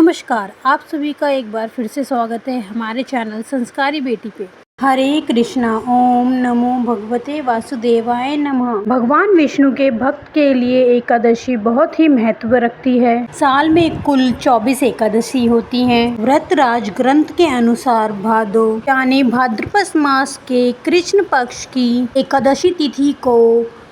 नमस्कार, आप सभी का एक बार फिर से स्वागत है हमारे चैनल संस्कारी बेटी पे। हरे कृष्णा। ओम नमो भगवते वासुदेवाय नमः। भगवान विष्णु के भक्त के लिए एकादशी बहुत ही महत्व रखती है। साल में कुल 24 एकादशी होती हैं। व्रत राज ग्रंथ के अनुसार भादो यानी भाद्रपद मास के कृष्ण पक्ष की एकादशी तिथि को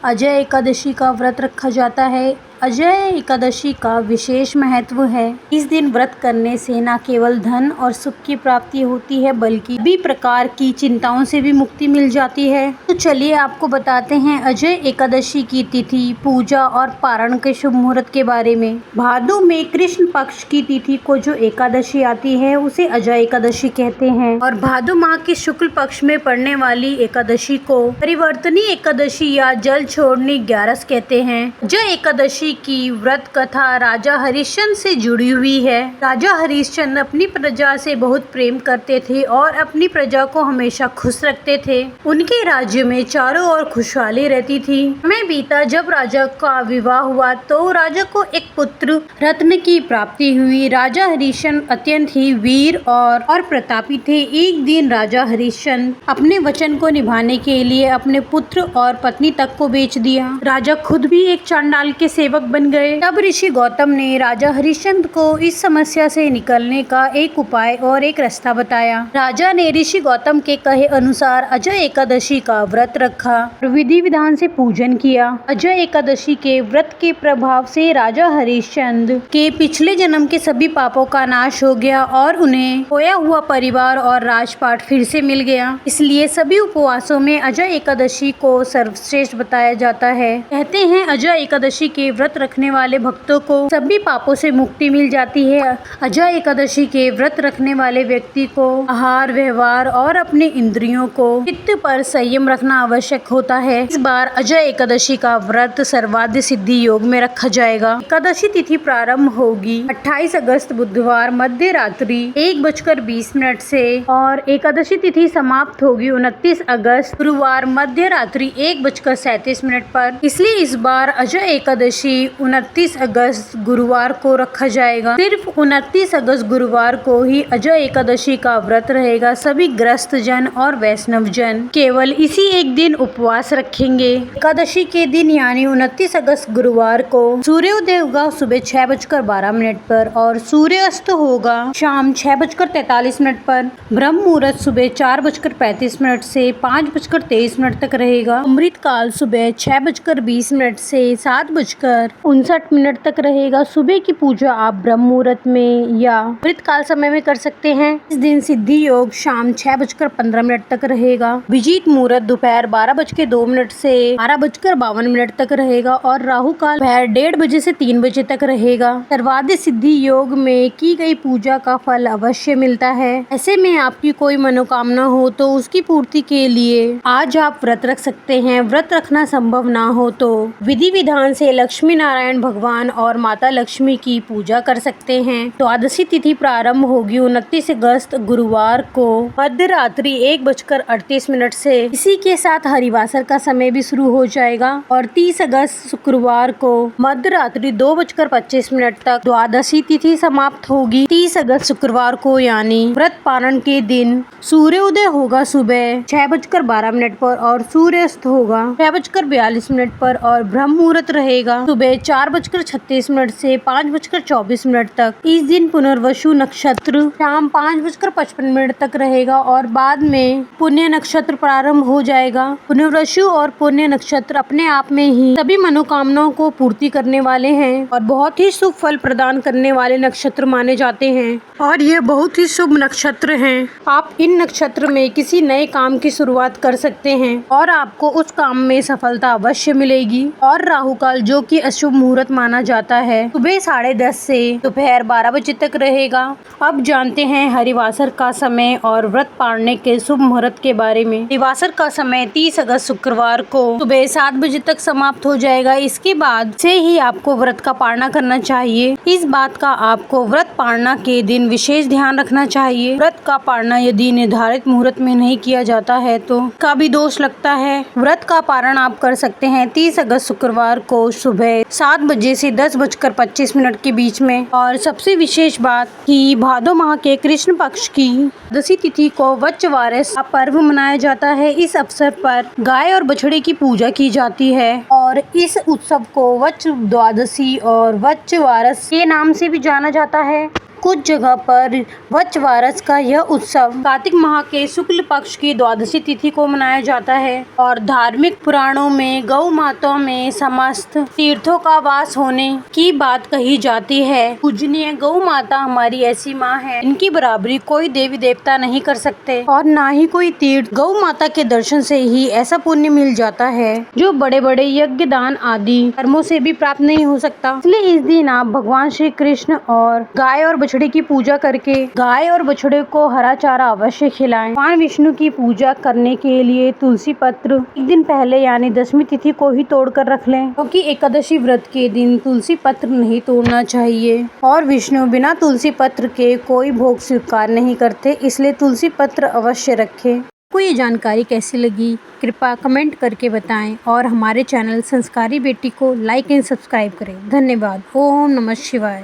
अजय एकादशी का व्रत रखा जाता है। अजय एकादशी का विशेष महत्व है। इस दिन व्रत करने से न केवल धन और सुख की प्राप्ति होती है बल्कि सभी प्रकार की चिंताओं से भी मुक्ति मिल जाती है। तो चलिए आपको बताते हैं अजय एकादशी की तिथि, पूजा और पारण के शुभ मुहूर्त के बारे में। भादो में कृष्ण पक्ष की तिथि को जो एकादशी आती है उसे अजय एकादशी कहते हैं और भादो माह के शुक्ल पक्ष में पड़ने वाली एकादशी को परिवर्तनी एकादशी या जल छोड़नी 11 कहते हैं। अजय एकादशी की व्रत कथा राजा हरिश्चंद्र से जुड़ी हुई है। राजा हरिश्चंद्र अपनी प्रजा से बहुत प्रेम करते थे और अपनी प्रजा को हमेशा खुश रखते थे। उनके राज्य में चारों ओर खुशहाली रहती थी। समय बीता, जब राजा का विवाह हुआ तो राजा को एक पुत्र रत्न की प्राप्ति हुई। राजा हरिश्चंद्र अत्यंत ही वीर और प्रतापी थे। एक दिन राजा हरिश्चंद्र अपने वचन को निभाने के लिए अपने पुत्र और पत्नी तक को बेच दिया। राजा खुद भी एक चांडाल के सेवक बन गए। तब ऋषि गौतम ने राजा हरिश्चंद्र को इस समस्या से निकलने का एक उपाय और एक रास्ता बताया। राजा ने ऋषि गौतम के कहे अनुसार अजय एकादशी का व्रत रखा और विधि विधान से पूजन किया। अजय एकादशी के व्रत के प्रभाव से राजा हरिश्चंद्र के पिछले जन्म के सभी पापों का नाश हो गया और उन्हें खोया हुआ परिवार और राजपाट फिर से मिल गया। इसलिए सभी उपवासों में अजय एकादशी को सर्वश्रेष्ठ बताया जाता है। कहते हैं अजय एकादशी के व्रत रखने वाले भक्तों को सभी पापों से मुक्ति मिल जाती है। अजय एकादशी के व्रत रखने वाले व्यक्ति को आहार, व्यवहार और अपने इंद्रियों को चित्त पर संयम रखना आवश्यक होता है। इस बार अजय एकादशी का व्रत सर्वाधिक सिद्धि योग में रखा जाएगा। एकादशी तिथि प्रारंभ होगी 28 अगस्त बुधवार मध्य रात्रि 1:20 से और एकादशी तिथि समाप्त होगी 29 अगस्त गुरुवार मध्य रात्रि 1:37 पर। इसलिए इस बार अजय एकादशी 29 अगस्त गुरुवार को रखा जाएगा। सिर्फ 29 अगस्त गुरुवार को ही अजय एकादशी का व्रत रहेगा। सभी ग्रस्त जन और वैष्णव जन केवल इसी एक दिन उपवास रखेंगे। एकादशी के दिन यानी 29 अगस्त गुरुवार को सूर्योदय होगा सुबह 6:12 पर और सूर्यास्त होगा शाम 6:43 पर। ब्रह्म मुहूर्त सुबह 4:35 से 5:23 तक रहेगा। अमृत काल सुबह 6:20 से 7:59 तक रहेगा। सुबह की पूजा आप ब्रह्म मुहूर्त में या अमृत काल समय में कर सकते हैं। इस दिन सिद्धि योग शाम 6:15 तक रहेगा। विजित मुहूर्त दोपहर 12:02 से 12:52 तक रहेगा और राहु काल दोपहर 1:30 बजे से 3 बजे तक रहेगा। सर्वाधिक सिद्धि योग में की गई पूजा का फल अवश्य मिलता है। ऐसे में आपकी कोई मनोकामना हो तो उसकी पूर्ति के लिए आज आप व्रत रख सकते हैं। व्रत रखना संभव ना हो तो विधि विधान से लक्ष्मी नारायण भगवान और माता लक्ष्मी की पूजा कर सकते हैं। द्वादशी तिथि प्रारंभ होगी 29 अगस्त गुरुवार को मध्य रात्रि 1:38 से। इसी के साथ हरिवासर का समय भी शुरू हो जाएगा और 30 अगस्त शुक्रवार को मध्य रात्रि 2:25 तक द्वादशी तिथि समाप्त होगी। 30 अगस्त शुक्रवार को यानी व्रत पारण के दिन सूर्योदय होगा सुबह 6:12 पर और सूर्यास्त होगा 6:42 पर और ब्रह्म मुहूर्त रहेगा सुबह 4:36 से 5:24 तक। इस दिन पुनर्वसु नक्षत्र शाम 5:55 तक रहेगा और बाद में पुण्य नक्षत्र प्रारंभ हो जाएगा। पुनर्वसु और पुण्य नक्षत्र अपने आप में ही सभी मनोकामनाओं को पूर्ति करने वाले हैं और बहुत ही शुभ फल प्रदान करने वाले नक्षत्र माने जाते हैं और ये बहुत ही शुभ नक्षत्र हैं। आप इन नक्षत्र में किसी नए काम की शुरुआत कर सकते हैं और आपको उस काम में सफलता अवश्य मिलेगी। और राहु काल जो कि अशुभ मुहूर्त माना जाता है सुबह 10:30 से दोपहर 12 बजे तक रहेगा। अब जानते हैं हरिवासर का समय और व्रत पाड़ने के शुभ मुहूर्त के बारे में। हरिवासर का समय 30 अगस्त शुक्रवार को सुबह 7 बजे तक समाप्त हो जाएगा। इसके बाद से ही आपको व्रत का पालना करना चाहिए। इस बात का आपको व्रत पालना के दिन विशेष ध्यान रखना चाहिए। व्रत का पालना यदि निर्धारित मुहूर्त में नहीं किया जाता है तो का भी दोष लगता है। व्रत का पारण आप कर सकते हैं 30 अगस्त शुक्रवार को सुबह 7 बजे से 10:25 के बीच में। और सबसे विशेष बात कि भादो माह के कृष्ण पक्ष की द्वादशी तिथि को वच्छवारस का पर्व मनाया जाता है। इस अवसर पर गाय और बछड़े की पूजा की जाती है और इस उत्सव को वच्छ द्वादशी और वच्छवारस के नाम से भी जाना जाता है। कुछ जगह पर वच्छवारस का यह उत्सव कार्तिक माह के शुक्ल पक्ष की द्वादशी तिथि को मनाया जाता है और धार्मिक पुराणों में गौ माताओं में समस्त तीर्थों का वास होने की बात कही जाती है। पूजनीय गौ माता हमारी ऐसी माँ है, इनकी बराबरी कोई देवी देवता नहीं कर सकते और ना ही कोई तीर्थ। गौ माता के दर्शन से ही ऐसा पुण्य मिल जाता है जो बड़े बड़े यज्ञ दान आदि कर्मों से भी प्राप्त नहीं हो सकता। इसलिए इस दिन आप भगवान श्री कृष्ण और गाय और बछड़े की पूजा करके गाय और बछड़े को हरा चारा अवश्य खिलाएं। भगवान विष्णु की पूजा करने के लिए तुलसी पत्र एक दिन पहले यानी 10वीं तिथि को ही तोड़कर रख लें, क्योंकि एकादशी व्रत के दिन तुलसी पत्र नहीं तोड़ना चाहिए और विष्णु बिना तुलसी पत्र के कोई भोग स्वीकार नहीं करते, इसलिए तुलसी पत्र अवश्य रखें। आपको ये जानकारी कैसी लगी कृपया कमेंट करके बताएं और हमारे चैनल संस्कारी बेटी को लाइक एंड सब्सक्राइब करें। धन्यवाद। ओम नमः शिवाय।